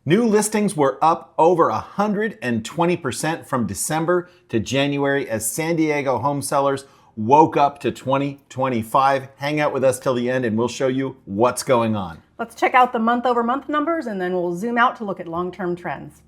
New listings were up over 120% from December to January as San Diego home sellers woke up to 2025. Hang out with us till the end and we'll show you what's going on. Let's check out the month-over-month numbers and then we'll zoom out to look at long-term trends.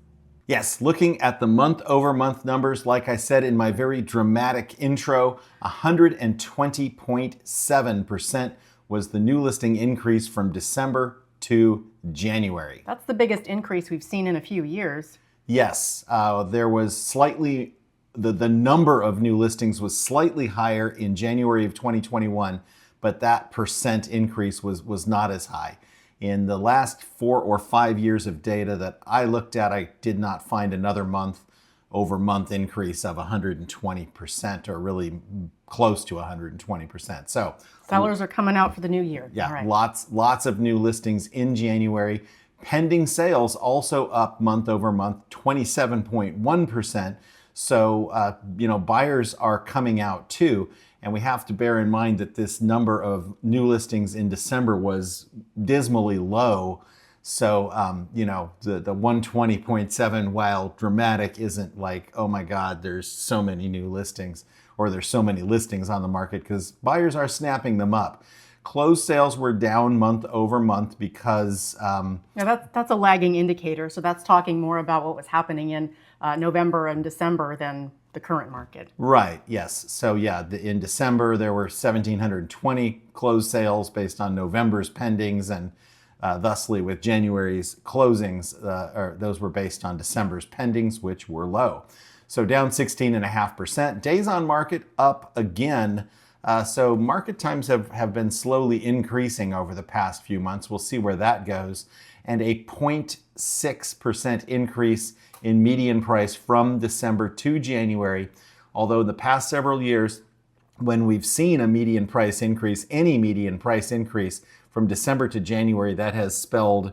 Yes, looking at the month-over-month numbers, like I said in my very dramatic intro, 120.7% was the new listing increase from December to January. That's the biggest increase we've seen in a few years. Yes, there was slightly, the number of new listings was slightly higher in January of 2021, but that percent increase was not as high. In the last 4 or 5 years of data that I looked at, I did not find another month-over-month increase of 120% or really close to 120%. So sellers are coming out for the new year. Yeah, all right. lots of new listings in January. Pending sales also up month over month, 27.1%. So, buyers are coming out too. And we have to bear in mind that this number of new listings in December was dismally low. So, the 120.7, while dramatic, isn't like, oh my God, there's so many new listings or there's so many listings on the market, because buyers are snapping them up. Closed sales were down month over month because... that's a lagging indicator. So that's talking more about what was happening in November and December than the current market. Right, yes. So yeah, in December, there were 1,720 closed sales based on November's pendings, and thusly with January's closings, those were based on December's pendings, which were low. So down 16.5%. Days on market up again. So market times have been slowly increasing over the past few months. We'll see where that goes. And a 0.6% increase in median price from December to January. Although in the past several years, when we've seen a median price increase, any median price increase from December to January, that has spelled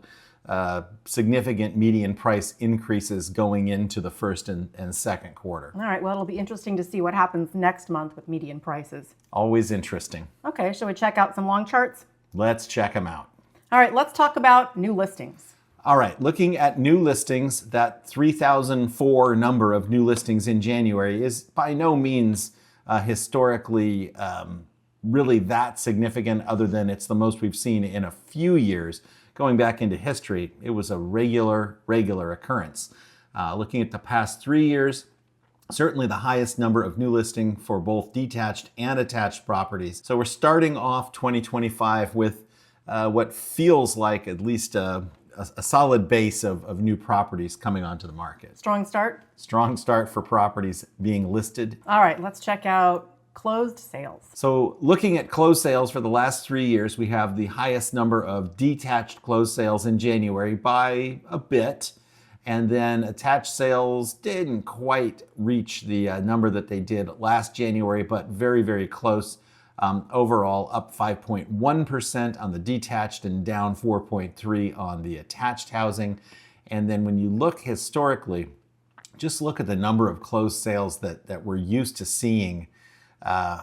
significant median price increases going into the first and second quarter. All right, well, it'll be interesting to see what happens next month with median prices. Always interesting. Okay, shall we check out some long charts? Let's check them out. All right, let's talk about new listings. All right, looking at new listings, that 3,004 number of new listings in January is by no means historically really that significant, other than it's the most we've seen in a few years. Going back into history, it was a regular occurrence. Looking at the past 3 years, certainly the highest number of new listing for both detached and attached properties. So we're starting off 2025 with what feels like at least a solid base of new properties coming onto the market. Strong start? Strong start for properties being listed. All right, let's check out closed sales. So looking at closed sales for the last 3 years, we have the highest number of detached closed sales in January by a bit. And then attached sales didn't quite reach the number that they did last January, but very, very close. Overall, up 5.1% on the detached and down 4.3% on the attached housing. And then when you look historically, just look at the number of closed sales that we're used to seeing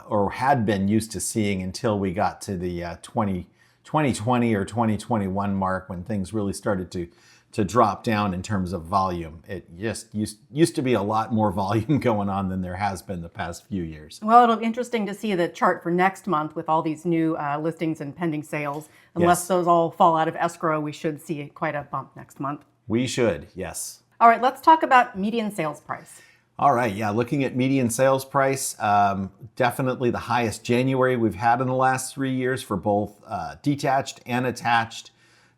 or had been used to seeing until we got to the 2020 or 2021 mark, when things really started to drop down in terms of volume. It just used to be a lot more volume going on than there has been the past few years. Well, it'll be interesting to see the chart for next month with all these new listings and pending sales. Unless those all fall out of escrow, we should see quite a bump next month. We should, yes. All right, let's talk about median sales price. All right, yeah, looking at median sales price, definitely the highest January we've had in the last 3 years for both detached and attached.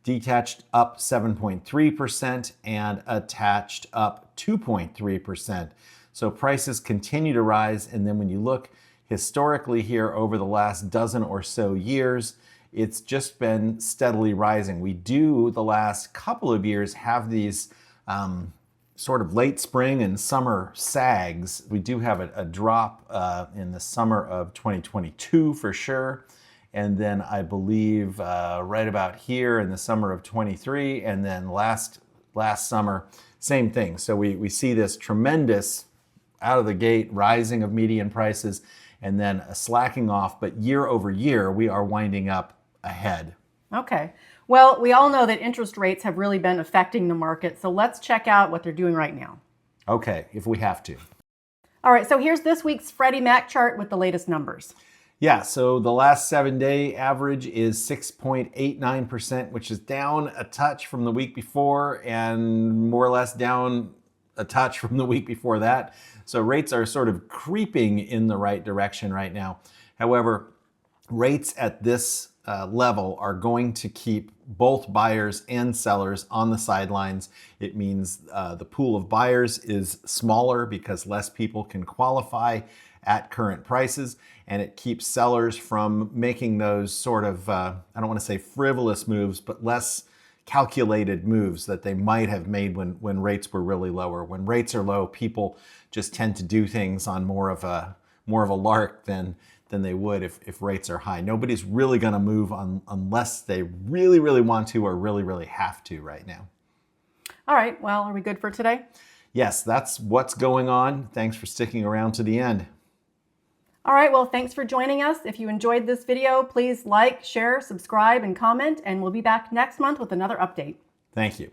Detached up 7.3% and attached up 2.3%. So prices continue to rise. And then when you look historically here over the last dozen or so years, it's just been steadily rising. We do the last couple of years have these sort of late spring and summer sags. We do have a drop in the summer of 2022 for sure. And then I believe right about here in the summer of 23, and then last summer, same thing. So we see this tremendous out of the gate rising of median prices and then a slacking off, but year over year, we are winding up ahead. Okay. Well, we all know that interest rates have really been affecting the market, so let's check out what they're doing right now. Okay, if we have to. All right, so here's this week's Freddie Mac chart with the latest numbers. Yeah, so the last 7-day average is 6.89%, which is down a touch from the week before and more or less down a touch from the week before that. So rates are sort of creeping in the right direction right now. However, rates at this level are going to keep both buyers and sellers on the sidelines. It means the pool of buyers is smaller because less people can qualify at current prices, and it keeps sellers from making those sort of, I don't want to say frivolous moves, but less calculated moves that they might have made when rates were really lower. When rates are low, people just tend to do things on more of a lark than they would if rates are high. Nobody's really going to move unless they really, really want to or really, really have to right now. All right, well, are we good for today? Yes, that's what's going on. Thanks for sticking around to the end. All right, well, thanks for joining us. If you enjoyed this video, please like, share, subscribe, and comment, and we'll be back next month with another update. Thank you.